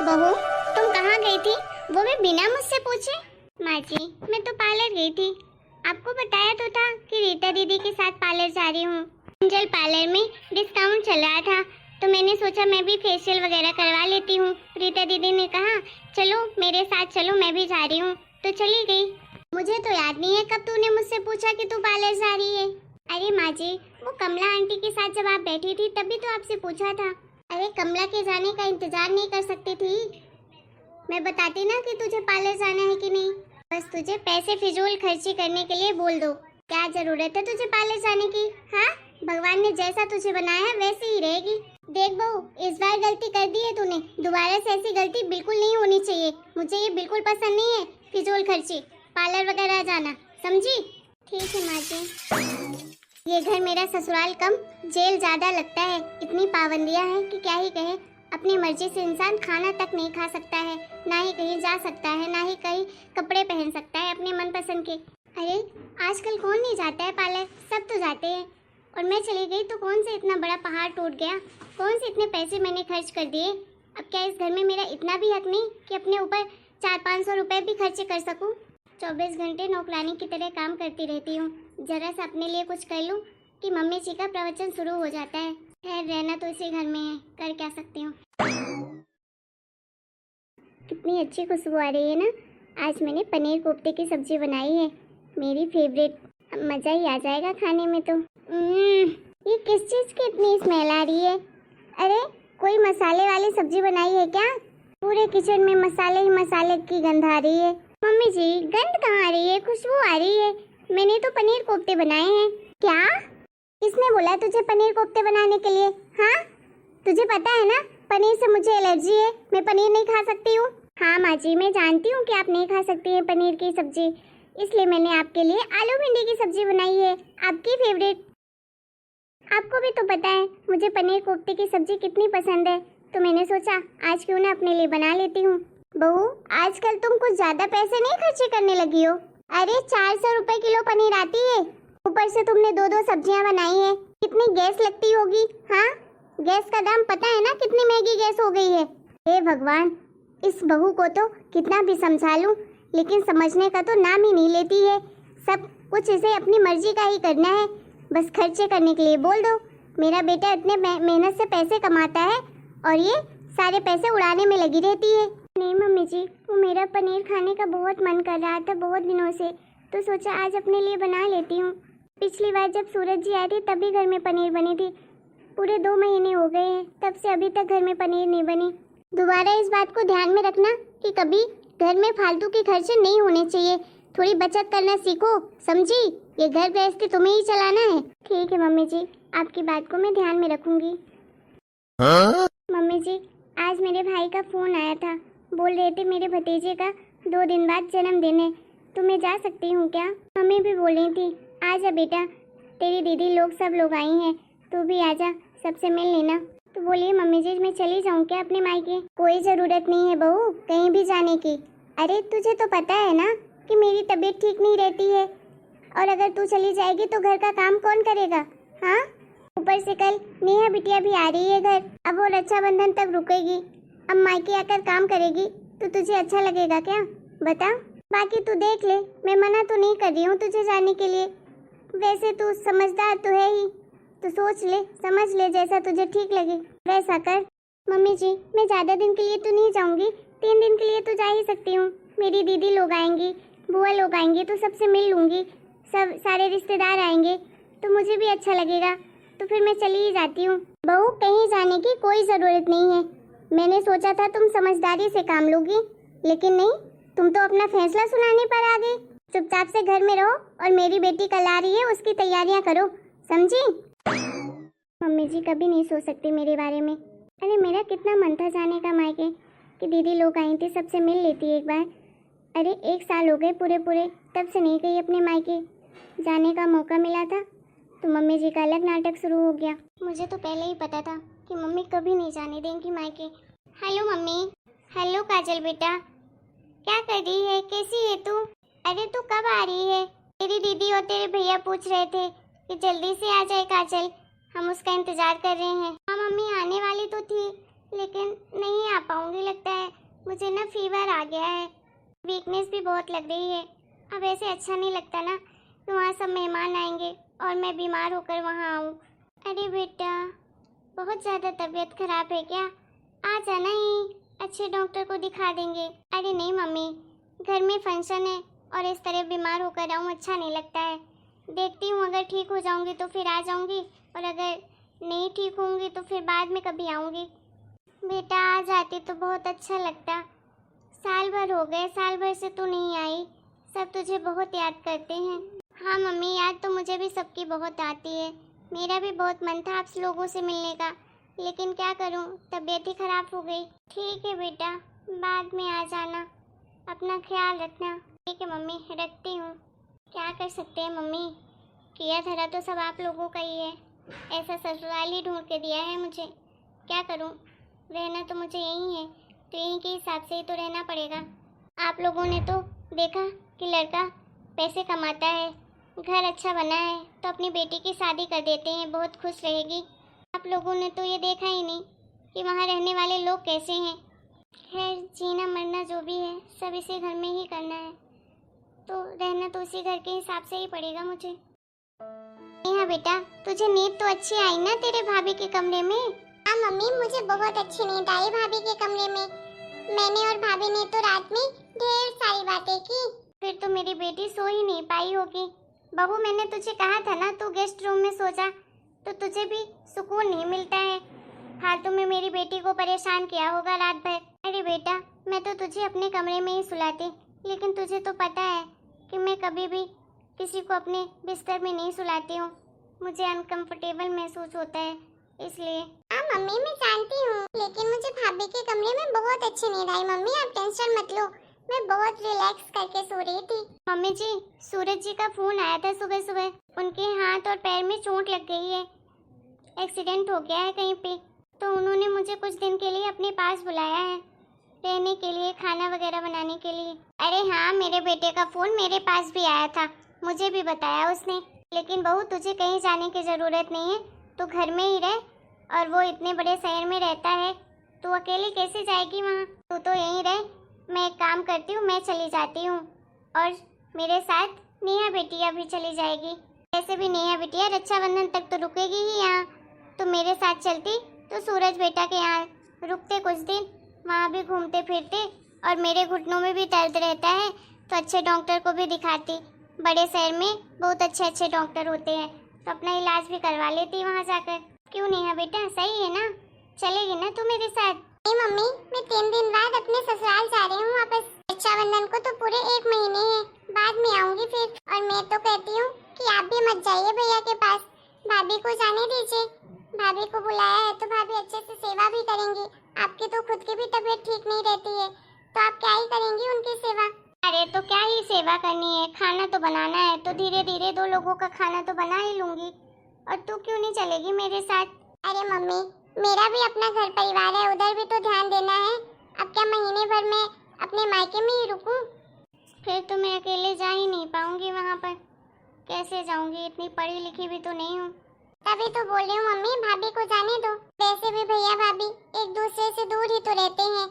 बहू, तुम कहाँ गई थी, वो भी बिना मुझसे पूछे? माँ जी, मैं तो पार्लर गई थी। आपको बताया तो था कि रीता दीदी के साथ पार्लर जा रही हूँ। एंजल पार्लर में डिस्काउंट चल रहा था, तो मैंने सोचा मैं भी फेशियल वगैरह करवा लेती हूँ। रीता दीदी ने कहा चलो मेरे साथ चलो, मैं भी जा रही हूँ, तो चली गई। मुझे तो याद नहीं है कब तूने मुझसे पूछा कि तू पार्लर जा रही है। अरे माँ जी, वो कमला आंटी के साथ जब आप बैठी थी तभी तो आपसे पूछा था। अरे कमला के जाने का इंतजार नहीं कर सकती थी? मैं बताती ना कि तुझे पार्लर जाना है कि नहीं। बस तुझे पैसे फिजूल खर्ची करने के लिए बोल दो। क्या जरूरत है तुझे पार्लर जाने की? हाँ, भगवान ने जैसा तुझे बनाया है वैसे ही रहेगी। देख बहू, इस बार गलती कर दी है तूने, दोबारा से ऐसी गलती बिल्कुल नहीं होनी चाहिए। मुझे ये बिल्कुल पसंद नहीं है फिजूल खर्ची, पार्लर वगैरह जाना, समझी? ठीक है माँ जी। ये घर मेरा ससुराल कम जेल ज्यादा लगता है। इतनी पाबंदियां हैं कि क्या ही कहे। अपनी मर्जी से इंसान खाना तक नहीं खा सकता है, ना ही कहीं जा सकता है, ना ही कहीं कपड़े पहन सकता है अपने मनपसंद के। अरे आजकल कौन नहीं जाता है पार्लर, सब तो जाते हैं। और मैं चली गई तो कौन से इतना बड़ा पहाड़ टूट गया, कौन से इतने पैसे मैंने खर्च कर दिए। अब क्या इस घर में मेरा इतना भी हक नहीं कि अपने ऊपर 400-500 रुपए भी खर्च कर सकूं? 24 घंटे नौकरानी की तरह काम करती रहती हूँ। जरा सा अपने लिए कुछ कर लूँ कि मम्मी जी का प्रवचन शुरू हो जाता है। खैर रहना तो इसी घर में है, कर क्या सकती हूँ। कितनी अच्छी खुशबू आ रही है ना। आज मैंने पनीर कोफ्ते की सब्जी बनाई है, मेरी फेवरेट। मज़ा ही आ जाएगा खाने में तो। ये किस चीज़ की इतनी स्मेल आ रही है? अरे कोई मसाले वाली सब्जी बनाई है क्या? पूरे किचन में मसाले ही मसाले की गंध आ रही है। मम्मी जी, गंध कहाँ आ रही है, खुशबू आ रही है। मैंने तो पनीर कोफ्ते बनाए हैं। क्या? किसने बोला तुझे पनीर कोफ्ते बनाने के लिए? हाँ, तुझे पता है ना पनीर से मुझे एलर्जी है, मैं पनीर नहीं खा सकती हूँ। हाँ माँ जी, मैं जानती हूँ कि आप नहीं खा सकती हैं पनीर की सब्जी, इसलिए मैंने आपके लिए आलू भिंडी की सब्जी बनाई है, आपकी फेवरेट। आपको भी तो पता है मुझे पनीर कोफ्ते की सब्जी कितनी पसंद है, तो मैंने सोचा आज क्यों ना अपने लिए बना लेती हूँ। बहू, आजकल तुम कुछ ज्यादा पैसे नहीं खर्चे करने लगी हो? अरे 400 रुपए किलो पनीर आती है, ऊपर से तुमने 2-2 सब्जियां बनाई है, कितनी गैस लगती होगी? हाँ, गैस का दाम पता है ना कितनी महंगी गैस हो गई है। हे भगवान, इस बहू को तो कितना भी समझा लूं, लेकिन समझने का तो नाम ही नहीं लेती है। सब कुछ इसे अपनी मर्जी का ही करना है, बस खर्चे करने के लिए बोल दो। मेरा बेटा इतने मेहनत से पैसे कमाता है और ये सारे पैसे उड़ाने में लगी रहती है। नहीं मम्मी जी, वो मेरा पनीर खाने का बहुत मन कर रहा था बहुत दिनों से, तो सोचा आज अपने लिए बना लेती हूँ। पिछली बार जब सूरज जी आए थे तभी घर में पनीर बनी थी, पूरे 2 महीने हो गए हैं तब से अभी तक घर में पनीर नहीं बनी। दोबारा इस बात को ध्यान में रखना कि कभी घर में फालतू के खर्चे नहीं होने चाहिए, थोड़ी बचत करना सीखो, समझी? ये घर गृहस्थी तुम्हें ही चलाना है। ठीक है मम्मी जी, आपकी बात को मैं ध्यान में रखूंगी। मम्मी जी, आज मेरे भाई का फोन आया था, बोल रहे थे मेरे भतीजे का 2 दिन बाद जन्मदिन है, तो मैं जा सकती हूँ क्या? मम्मी भी बोल रही थी आजा बेटा, तेरी दीदी लोग सब लोग आई हैं, तू भी आजा, सबसे मिल लेना। तो बोलिए मम्मी जी, मैं चली जाऊँ क्या अपने मायके? कोई ज़रूरत नहीं है बहू कहीं भी जाने की। अरे तुझे तो पता है ना कि मेरी तबीयत ठीक नहीं रहती है, और अगर तू चली जाएगी तो घर का काम कौन करेगा? हाँ, ऊपर से कल नेहा बिटिया भी आ रही है घर, अब वो रक्षाबंधन तक रुकेगी, अब मायके आकर काम करेगी, तो तुझे अच्छा लगेगा क्या? बता। बाकी तू देख ले, मैं मना तो नहीं कर रही हूँ तुझे जाने के लिए, वैसे तू समझदार तो है ही, तो सोच ले समझ ले, जैसा तुझे ठीक लगे वैसा कर। मम्मी जी, मैं ज़्यादा दिन के लिए तो नहीं जाऊँगी, 3 दिन के लिए तो जा ही सकती हूँ। मेरी दीदी लोग आएंगी, बुआ लोग आएंगे, तो सबसे मिल लूँगी, सब सारे रिश्तेदार आएंगे, तो मुझे भी अच्छा लगेगा, तो फिर मैं चली ही जाती हूँ। बहू, कहीं जाने की कोई ज़रूरत नहीं है, मैंने सोचा था तुम समझदारी से काम लोगी, लेकिन नहीं, तुम तो अपना फैसला सुनाने पर आ गई। चुपचाप से घर में रहो और मेरी बेटी कल आ रही है उसकी तैयारियां करो, समझी? मम्मी जी कभी नहीं सोच सकती मेरे बारे में। अरे मेरा कितना मन था जाने का मायके, कि दीदी लोग आई थी, सबसे मिल लेती एक बार। अरे 1 साल हो गए पूरे पूरे, तब से नहीं गई अपने मायके। जाने का मौका मिला था तो मम्मी जी का अलग नाटक शुरू हो गया। मुझे तो पहले ही पता था कि मम्मी कभी नहीं जाने देंगी मायके। Hello mummy. हेलो काजल बेटा, क्या कर रही है, कैसी है तू? अरे तू कब आ रही है? तेरी दीदी और तेरे भैया पूछ रहे थे कि जल्दी से आ जाए काजल, हम उसका इंतजार कर रहे हैं। हाँ मम्मी, आने वाली तो थी लेकिन नहीं आ पाऊंगी लगता है, मुझे ना फीवर आ गया है, वीकनेस भी बहुत लग रही है। अब ऐसे अच्छा नहीं लगता ना कि वहाँ सब मेहमान आएंगे और मैं बीमार होकर वहाँ आऊँ। अरे बेटा, बहुत ज़्यादा तबीयत खराब है क्या? आ जाना ही, अच्छे डॉक्टर को दिखा देंगे। अरे नहीं मम्मी, घर में फंक्शन है और इस तरह बीमार होकर आऊँ अच्छा नहीं लगता है। देखती हूँ, अगर ठीक हो जाऊँगी तो फिर आ जाऊँगी, और अगर नहीं ठीक होंगी तो फिर बाद में कभी आऊँगी। बेटा आ जाती तो बहुत अच्छा लगता। साल भर हो गए, साल भर से तू नहीं आई, सब तुझे बहुत याद करते हैं। हाँ मम्मी, याद तो मुझे भी सबकी बहुत आती है। मेरा भी बहुत मन था आप लोगों से मिलने का, लेकिन क्या करूँ, तबीयत ही खराब हो गई। ठीक है बेटा, बाद में आ जाना, अपना ख्याल रखना। ठीक है मम्मी, रखती हूँ। क्या कर सकते हैं मम्मी, किया धरा तो सब आप लोगों का ही है। ऐसा ससुराल ही ढूंढ के दिया है मुझे, क्या करूँ, रहना तो मुझे यही है, तो यहीं के हिसाब से ही तो रहना पड़ेगा। आप लोगों ने तो देखा कि लड़का पैसे कमाता है, घर अच्छा बना है, तो अपनी बेटी की शादी कर देते हैं, बहुत खुश रहेगी। आप लोगों ने तो ये देखा ही नहीं कि वहाँ रहने वाले लोग कैसे हैं। खैर, जीना मरना जो भी है सब इसी घर में ही करना है, तो रहना तो उसी घर के हिसाब से ही पड़ेगा मुझे। हाँ बेटा, तुझे नींद तो अच्छी आई ना तेरे भाभी के कमरे में? हाँ मम्मी, मुझे बहुत अच्छी नींद आई भाभी के कमरे में। मैंने और भाभी ने तो रात में ढेर सारी बातें की। फिर तो मेरी बेटी सो ही नहीं पाई होगी। बहू, मैंने तुझे कहा था ना तू गेस्ट रूम में सो जा, तो तुझे भी सुकून नहीं मिलता है। फालतू में मेरी बेटी को परेशान किया होगा रात भर। अरे बेटा, मैं तो तुझे अपने कमरे में ही सुलाती, लेकिन तुझे तो पता है कि मैं कभी भी किसी को अपने बिस्तर में नहीं सुलाती हूँ, मुझे अनकंफर्टेबल महसूस होता है, इसलिए। हाँ मम्मी, मैं जानती हूँ, लेकिन मुझे भाभी के कमरे में बहुत अच्छी नींद आई। मम्मी आप टेंशन मत लो, मैं बहुत रिलैक्स करके सो रही थी। मम्मी जी, सूरज जी का फोन आया था सुबह सुबह, उनके हाथ और पैर में चोट लग गई है, एक्सीडेंट हो गया है कहीं पे, तो उन्होंने मुझे कुछ दिन के लिए अपने पास बुलाया है, रहने के लिए, खाना वगैरह बनाने के लिए। अरे हाँ, मेरे बेटे का फोन मेरे पास भी आया था, मुझे भी बताया उसने। लेकिन बहू, तुझे कहीं जाने की जरूरत नहीं है, तू घर में ही रह, और वो इतने बड़े शहर में रहता है, तू अकेली कैसे जाएगी वहाँ? तू तो यहीं रह, मैं एक काम करती हूँ, मैं चली जाती हूँ, और मेरे साथ नेहा बिटिया भी चली जाएगी। वैसे भी नेहा बिटिया रक्षाबंधन तक तो रुकेगी ही यहाँ, तो मेरे साथ चलती तो सूरज बेटा के यहाँ रुकते कुछ दिन, वहाँ भी घूमते फिरते, और मेरे घुटनों में भी दर्द रहता है तो अच्छे डॉक्टर को भी दिखाती। बड़े शहर में बहुत अच्छे अच्छे डॉक्टर होते हैं, तो अपना इलाज भी करवा लेती वहाँ जाकर। क्यों नेहा बेटा, सही है ना? चलेगी ना तू मेरे साथ? नहीं मम्मी, मैं 3 दिन बाद अपने ससुराल जा रही हूँ वापस। रक्षाबंधन को तो पूरे 1 महीने हैं, बाद में आऊंगी फिर। और मैं तो कहती हूँ कि आप भी मत जाइए भैया के पास, भाभी को जाने दीजिए। भाभी को बुलाया है तो भाभी अच्छे से सेवा भी करेंगी। आपकी तो खुद की भी तबीयत ठीक नहीं रहती है, तो आप क्या ही करेंगी उनकी सेवा? अरे तो क्या ही सेवा करनी है, खाना तो बनाना है, तो धीरे धीरे 2 लोगों का खाना तो बना ही लूंगी। और तू क्यों नहीं चलेगी मेरे साथ? अरे मम्मी, मेरा भी अपना घर परिवार है, उधर भी तो ध्यान देना है। अब क्या महीने भर में अपने मायके में ही रुकूं? फिर तो मैं अकेले जा ही नहीं पाऊंगी वहाँ पर, कैसे जाऊंगी, इतनी पढ़ी लिखी भी तो नहीं हूँ। तभी तो बोल रही हूँ मम्मी, भाभी को जाने दो। वैसे भी भैया भाभी एक दूसरे से दूर ही तो रहते हैं,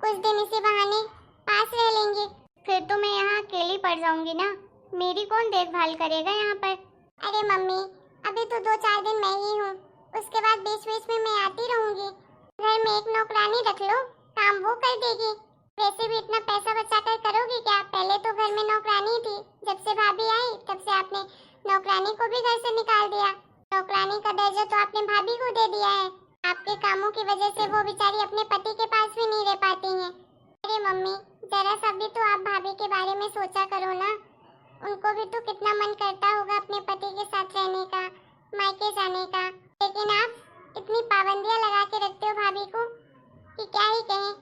कुछ दिन इसी बहाने पास रह लेंगे। फिर तो मैं यहाँ अकेली पड़ जाऊंगी ना, मेरी कौन देखभाल करेगा यहाँ पर? अरे मम्मी, अभी तो 2-4 दिन मैं ही हूँ, उसके बाद बीच बीच में मैं आती रहूंगी। घर में एक नौकरानी रख लो, काम वो कर देगी। वैसे भी इतना पैसा बचा कर करोगी क्या? पहले तो घर में नौकरानी थी, जब से भाभी आई तब से आपने नौकरानी को भी घर से निकाल दिया। नौकरानी का दर्जा तो आपने भाभी को दे दिया है। आपके कामों की वजह से वो बेचारी अपने पति के पास भी नहीं रह पाती हैं। अरे मम्मी, जरा सा भी तो आप भाभी के बारे में सोचा करो ना, उनको भी तो कितना मन करता होगा अपने पति के साथ रहने का, मायके जाने का। लेकिन आप इतनी पाबंदियां लगा के रखते हो भाभी को कि क्या ही कहें।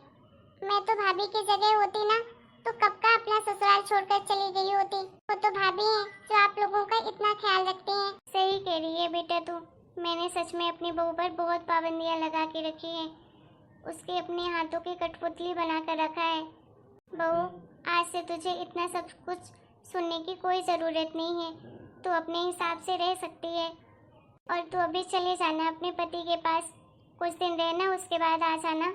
मैं तो भाभी की जगह होती ना तो कब का अपना ससुराल छोड़कर चली गई होती। वो तो भाभी हैं जो आप लोगों का इतना ख्याल रखती हैं। सही कह रही है बेटा तू, मैंने सच में अपनी बहू पर बहुत पाबंदियां लगा के रखी हैं, उसके अपने हाथों की कठपुतली बना कर रखा है। बहू, आज से तुझे इतना सब कुछ सुनने की कोई ज़रूरत नहीं है, तू अपने हिसाब से रह सकती है। और तू अभी चले जाना अपने पति के पास, कुछ दिन रहना, उसके बाद आ जाना,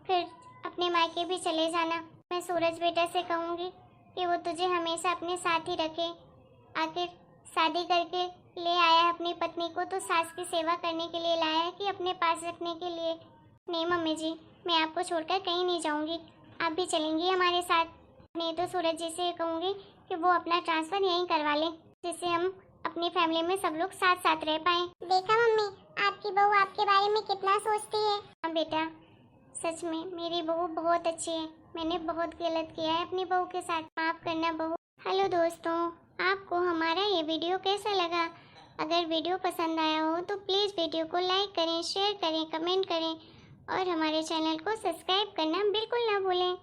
फिर अपने अपने मायके भी चले जाना। मैं सूरज बेटा से कहूँगी कि वो तुझे हमेशा अपने साथ ही रखे। आखिर शादी करके ले आया है अपनी पत्नी को तो सास की सेवा करने के लिए लाया है कि अपने पास रखने के लिए? नहीं मम्मी जी, मैं आपको छोड़कर कहीं नहीं जाऊँगी, आप भी चलेंगी हमारे साथ। नहीं तो सूरज जी से कहूँगी कि वो अपना ट्रांसफ़र यहीं करवा ले, जिससे हम अपनी फैमिली में सब लोग साथ साथ रह पाएँ। देखा मम्मी, आपकी बहू आपके बारे में कितना सोचती है। हाँ बेटा, सच में मेरी बहू बहुत अच्छी है। मैंने बहुत गलत किया है अपनी बहू के साथ, माफ़ करना बहू। हेलो दोस्तों, आपको हमारा ये वीडियो कैसा लगा? अगर वीडियो पसंद आया हो तो प्लीज़ वीडियो को लाइक करें, शेयर करें, कमेंट करें और हमारे चैनल को सब्सक्राइब करना बिल्कुल ना भूलें।